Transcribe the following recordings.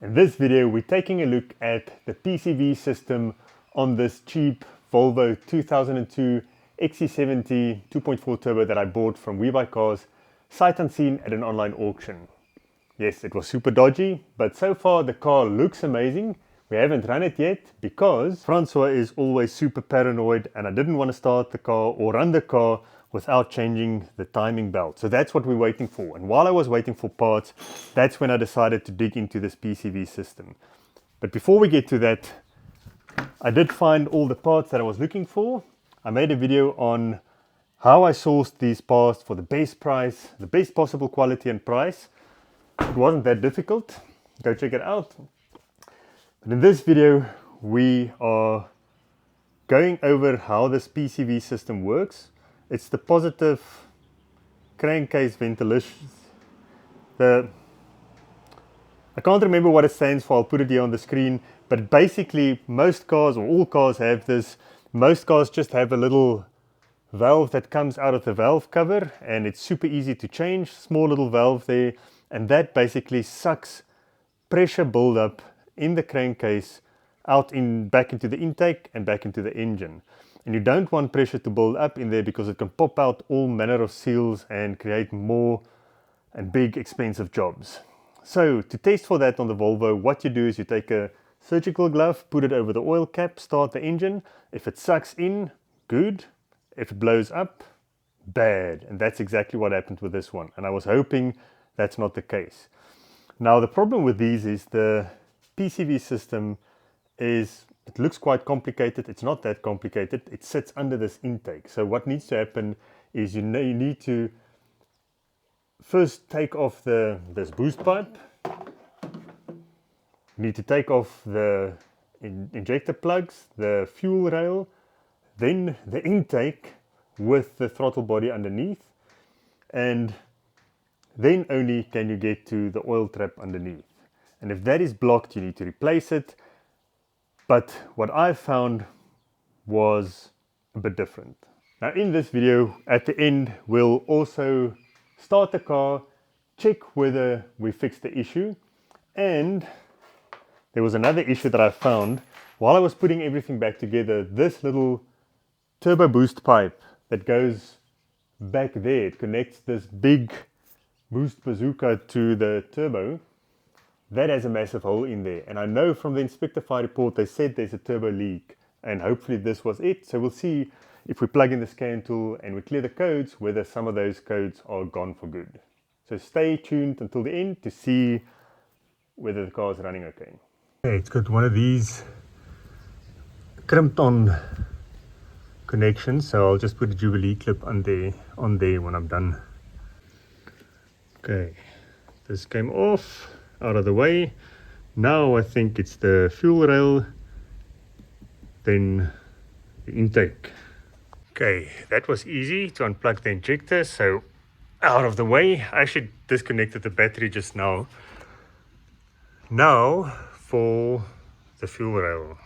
In this video, we're taking a look at the PCV system on this cheap Volvo 2002 XC70 2.4 turbo that I bought from WeBuyCars, sight unseen at an online auction. Yes, it was super dodgy, but so far the car looks amazing. We haven't run it yet because Francois is always super paranoid and I didn't want to start the car or run the car without changing the timing belt. So that's what we're waiting for. And while I was waiting for parts, that's when I decided to dig into this PCV system. But before we get to that, I did find all the parts that I was looking for. I made a video on how I sourced these parts for the best price, the best possible quality and price. It wasn't that difficult. Go check it out. But in this video, we are going over how this PCV system works. It's the positive crankcase ventilation. I can't remember what it stands for, I'll put it here on the screen. But basically, most cars or all cars have this. Most cars just have a little valve that comes out of the valve cover and it's super easy to change. Small little valve there. And that basically sucks pressure buildup in the crankcase back into the intake and back into the engine. And you don't want pressure to build up in there because it can pop out all manner of seals and create more and big expensive jobs. So to test for that on the Volvo, what you do is you take a surgical glove, put it over the oil cap, start the engine. If it sucks in, good. If it blows up, bad. And that's exactly what happened with this one. And I was hoping that's not the case. Now the problem with these is the PCV system it looks quite complicated. It's not that complicated. It sits under this intake. So what needs to happen is you need to first take off this boost pipe. You need to take off the injector plugs, the fuel rail, then the intake with the throttle body underneath, and then only can you get to the oil trap underneath. And if that is blocked, you need to replace it. But what I found was a bit different. Now in this video, at the end, we'll also start the car, check whether we fixed the issue. And there was another issue that I found while I was putting everything back together. This little turbo boost pipe that goes back there, it connects this big boost bazooka to the turbo. That has a massive hole in there, and I know from the Inspectify report they said there's a turbo leak, and hopefully this was it. So we'll see if we plug in the scan tool and we clear the codes, whether some of those codes are gone for good. So stay tuned until the end to see whether the car is running okay. Okay, it's got one of these crimped on connections, so I'll just put a Jubilee clip on there when I'm done. Okay, this came off. Out of the way. Now I think it's the fuel rail, then the intake. Okay, that was easy to unplug the injector, so out of the way. I actually disconnected the battery just now. Now for the fuel rail.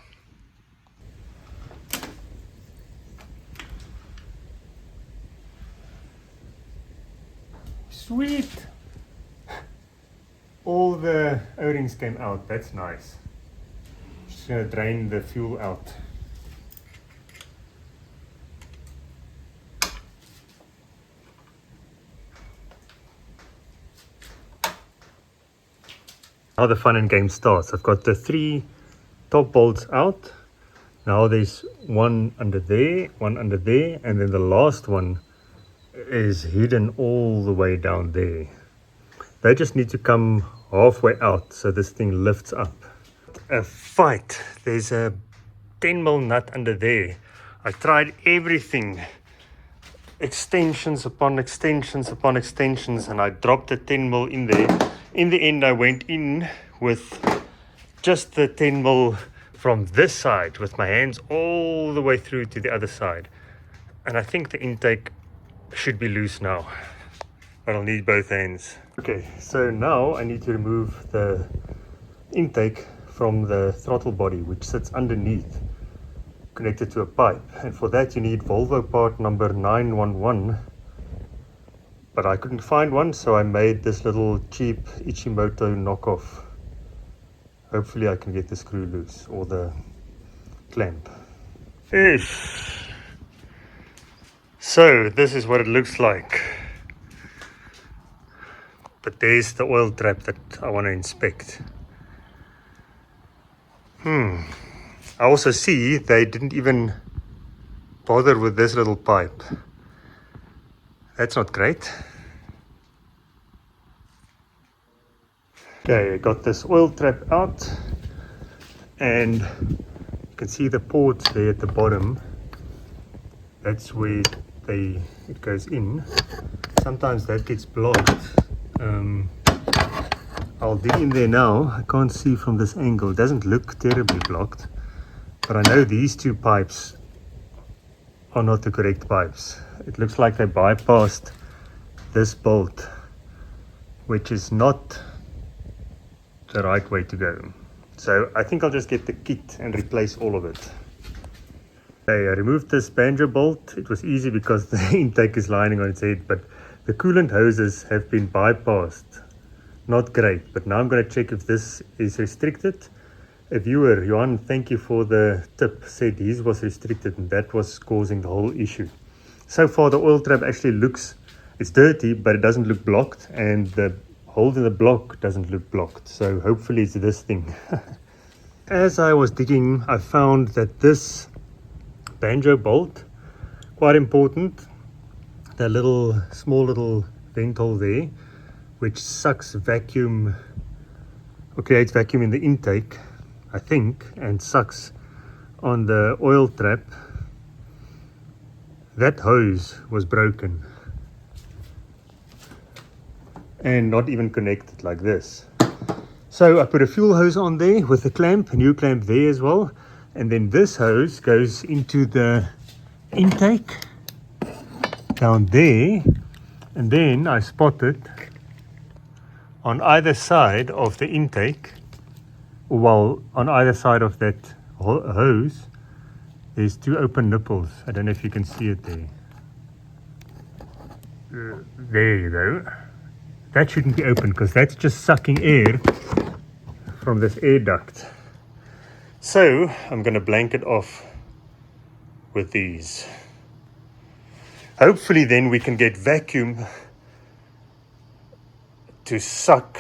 Sweet! All the O-rings came out. That's nice. Just going to drain the fuel out. Now the fun and game starts. I've got the 3 top bolts out. Now there's one under there, and then the last one is hidden all the way down there. They just need to come halfway out so this thing lifts up. A fight. There's a 10mm nut under there. I tried everything. Extensions upon extensions upon extensions, and I dropped the 10mm in there. In the end, I went in with just the 10mm from this side with my hands all the way through to the other side. And I think the intake should be loose now. But I'll need both hands. Okay, so now I need to remove the intake from the throttle body, which sits underneath, connected to a pipe. And for that you need Volvo part number 911. But I couldn't find one, so I made this little cheap Ichimoto knockoff Hopefully I can get the screw loose or the clamp. Ish. So this is what it looks like. But there's the oil trap that I want to inspect. I also see they didn't even bother with this little pipe. That's not great. Okay, I got this oil trap out, and you can see the ports there at the bottom. That's where it goes in. Sometimes that gets blocked. I'll dig in there now. I can't see from this angle. It doesn't look terribly blocked, but I know these two pipes are not the correct pipes. It looks like they bypassed this bolt, which is not the right way to go. So I think I'll just get the kit and replace all of it. Okay, I removed this banjo bolt. It was easy because the intake is lining on its head, but the coolant hoses have been bypassed. Not great, but now I'm going to check if this is restricted. A viewer, Johan, thank you for the tip, said his was restricted and that was causing the whole issue. So far the oil trap actually looks, it's dirty, but it doesn't look blocked, and the hole in the block doesn't look blocked. So hopefully it's this thing. As I was digging, I found that this banjo bolt, quite important, the small little vent hole there, which sucks vacuum or creates vacuum in the intake, I think, and sucks on the oil trap. That hose was broken and not even connected like this. So I put a fuel hose on there with a clamp, a new clamp there as well, and then this hose goes into the intake down there, and then I spotted on either side of the intake, well, on either side of that hose, there's two open nipples. I don't know if you can see it there. There you go. That shouldn't be open because that's just sucking air from this air duct. So I'm going to blanket off with these. Hopefully then we can get vacuum to suck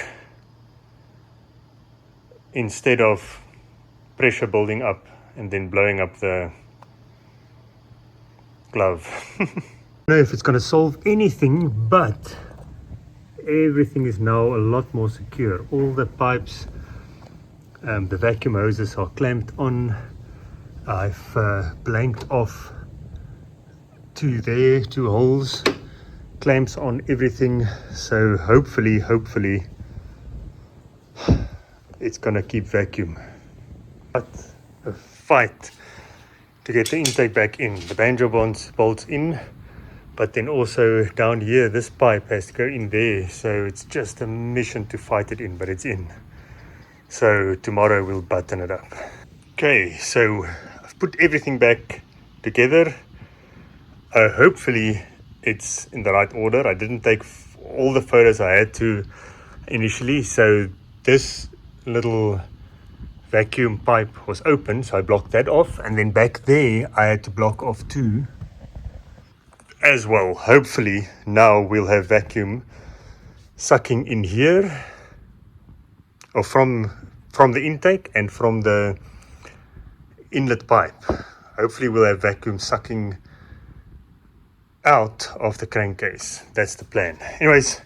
instead of pressure building up and then blowing up the glove. I don't know if it's going to solve anything, but everything is now a lot more secure. All the pipes, the vacuum hoses are clamped on. I've blanked off two holes, clamps on everything, so hopefully it's gonna keep vacuum. But a fight to get the intake back in. The banjo bolts in, but then also down here this pipe has to go in there, so it's just a mission to fight it in, but it's in. So tomorrow we'll button it up. Okay, so I've put everything back together. Hopefully it's in the right order. I didn't take all the photos I had to initially, so this little vacuum pipe was open, so I blocked that off, and then back there I had to block off two as well. Hopefully now we'll have vacuum sucking in here, or from the intake and from the inlet pipe. Hopefully we'll have vacuum sucking out of the crankcase. That's the plan. Anyways,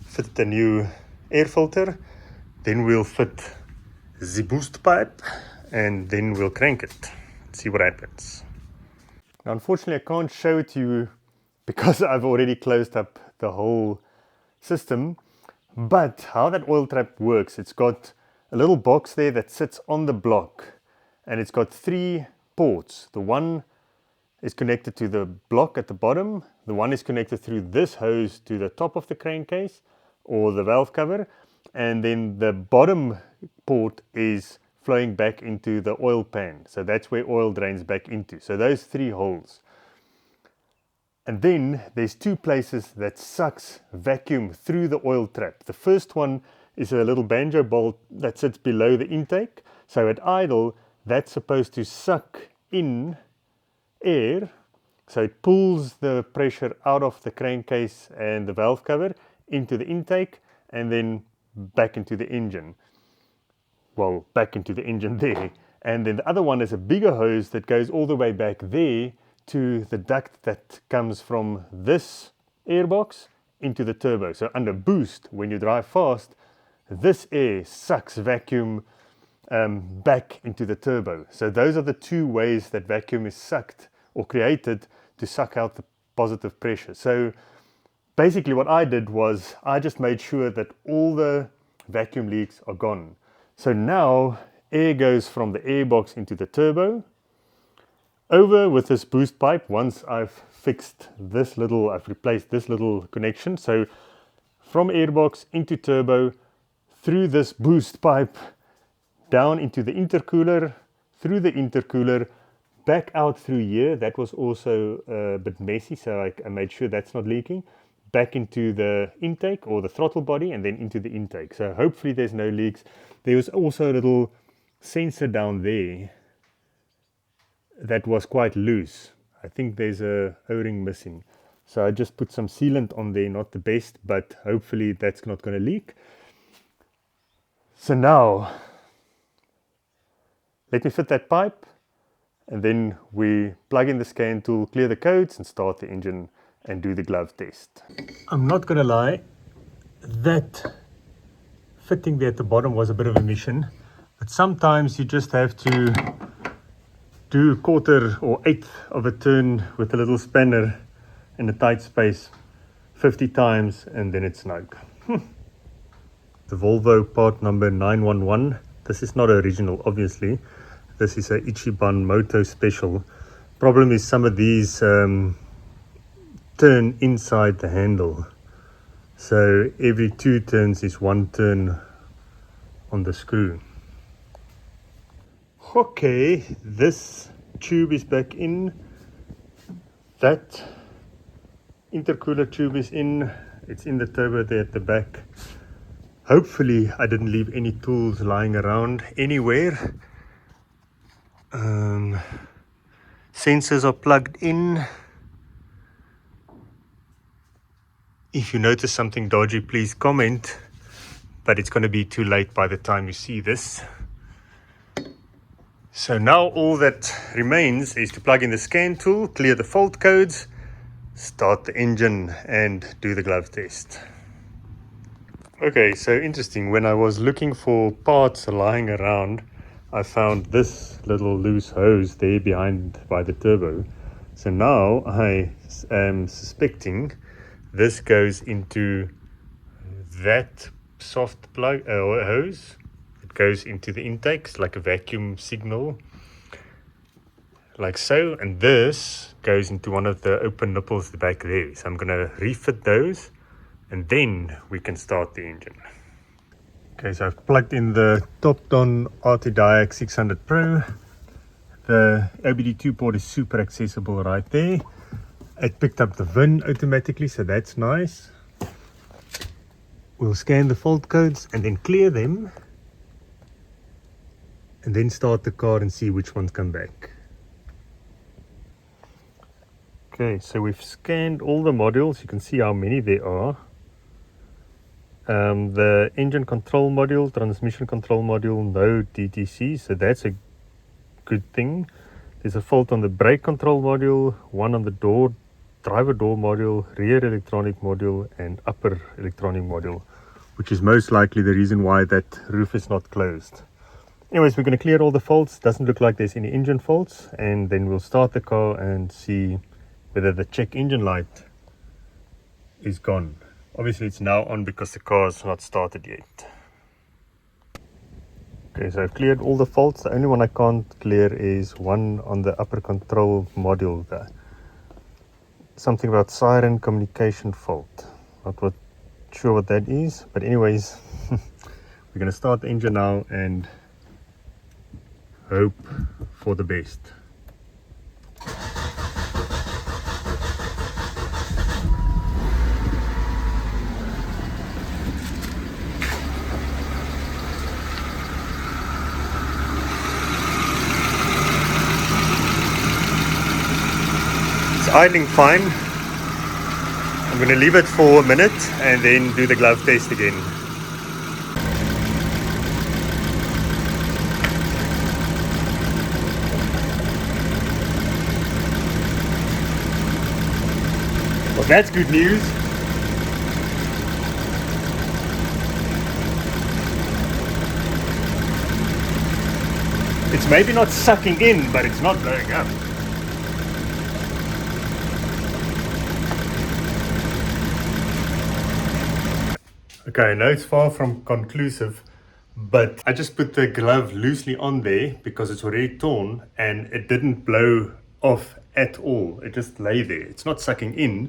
fit the new air filter, then we'll fit the boost pipe, and then we'll crank it. See what happens. Now unfortunately I can't show it to you because I've already closed up the whole system, but how that oil trap works, it's got a little box there that sits on the block, and it's got three ports. The one is connected to the block at the bottom, the one is connected through this hose to the top of the crankcase or the valve cover, and then the bottom port is flowing back into the oil pan, so that's where oil drains back into. So those three holes. And then there's two places that sucks vacuum through the oil trap. The first one is a little banjo bolt that sits below the intake. So at idle, that's supposed to suck in air. So it pulls the pressure out of the crankcase and the valve cover into the intake and then back into the engine. Well, back into the engine there. And then the other one is a bigger hose that goes all the way back there to the duct that comes from this airbox into the turbo. So under boost, when you drive fast, this air sucks vacuum back into the turbo. So those are the two ways that vacuum is sucked or created to suck out the positive pressure. So basically what I did was I just made sure that all the vacuum leaks are gone. So now air goes from the airbox into the turbo over with this boost pipe. Once I've fixed this little, I've replaced this little connection. So from airbox into turbo, through this boost pipe, down into the intercooler, through the intercooler, back out through here. That was also a bit messy, so I made sure that's not leaking. Back into the intake or the throttle body and then into the intake. So hopefully there's no leaks. There was also a little sensor down there that was quite loose. I think there's a O-ring missing. So I just put some sealant on there, not the best, but hopefully that's not going to leak. So now, let me fit that pipe and then we plug in the scan tool, clear the codes and start the engine and do the glove test. I'm not going to lie, that fitting there at the bottom was a bit of a mission, but sometimes you just have to do a quarter or eighth of a turn with a little spanner in a tight space 50 times and then it's snug. The Volvo part number 911. This is not original, obviously. This is a Ichiban Moto special. Problem is some of these turn inside the handle. So every 2 turns is 1 turn on the screw. Okay, this tube is back in. That intercooler tube is in. It's in the turbo there at the back. Hopefully I didn't leave any tools lying around anywhere. Sensors are plugged in. If you notice something dodgy, please comment, but it's going to be too late by the time you see this. So now all that remains is to plug in the scan tool, clear the fault codes, start the engine and do the glove test. Okay, so interesting. When I was looking for parts lying around, I found this little loose hose there behind by the turbo. So now I am suspecting this goes into that soft plug or hose. It goes into the intakes like a vacuum signal, like so, and this goes into one of the open nipples back there. So I'm going to refit those and then we can start the engine. Okay, so I've plugged in the top-down RT-Diac 600 Pro. The OBD2 port is super accessible right there. It picked up the VIN automatically, so that's nice. We'll scan the fault codes and then clear them and then start the car and see which ones come back. Okay, so we've scanned all the modules. You can see how many there are. The engine control module, transmission control module, no DTC, so that's a good thing. There's a fault on the brake control module, one on the driver door module, rear electronic module and upper electronic module, which is most likely the reason why that roof is not closed. Anyways, we're going to clear all the faults. Doesn't look like there's any engine faults, and then we'll start the car and see whether the check engine light is gone. Obviously it's now on because the car is not started yet. Okay, so I've cleared all the faults. The only one I can't clear is one on the upper control module there. Something about siren communication fault. Not sure what that is, but anyways, we're going to start the engine now and hope for the best. idling fine. I'm going to leave it for a minute and then do the glove test again. Well, that's good news. It's maybe not sucking in, but it's not blowing up. Okay, I know it's far from conclusive, but I just put the glove loosely on there because it's already torn and it didn't blow off at all. It just lay there. It's not sucking in,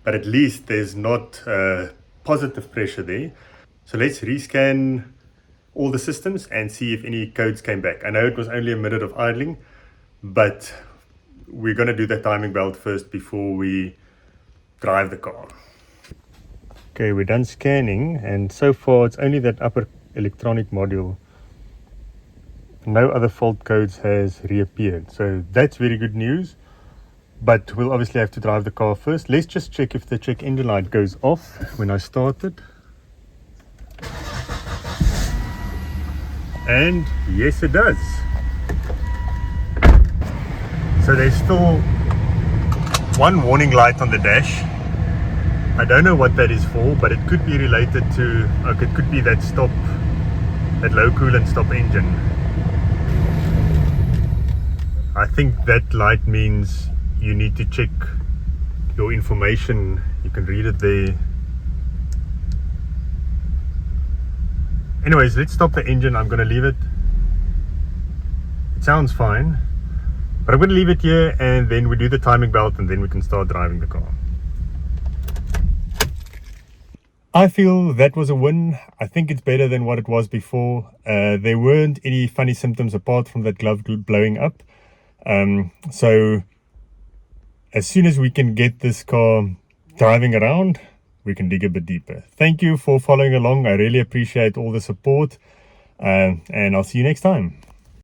but at least there's not positive pressure there. So let's rescan all the systems and see if any codes came back. I know it was only a minute of idling, but we're going to do the timing belt first before we drive the car. Okay, we're done scanning, and so far it's only that upper electronic module. No other fault codes has reappeared, so that's very good news. But we'll obviously have to drive the car first. Let's just check if the check engine light goes off when I start it. And yes, it does. So there's still one warning light on the dash. I don't know what that is for, but it could be related to, it could be that stop, that low coolant stop engine. I think that light means you need to check your information. You can read it there. Anyways, let's stop the engine. I'm going to leave it. It sounds fine, but I'm going to leave it here and then we do the timing belt and then we can start driving the car. I feel that was a win. I think it's better than what it was before. There weren't any funny symptoms apart from that glove blowing up. So as soon as we can get this car driving around, we can dig a bit deeper. Thank you for following along. I really appreciate all the support, and I'll see you next time.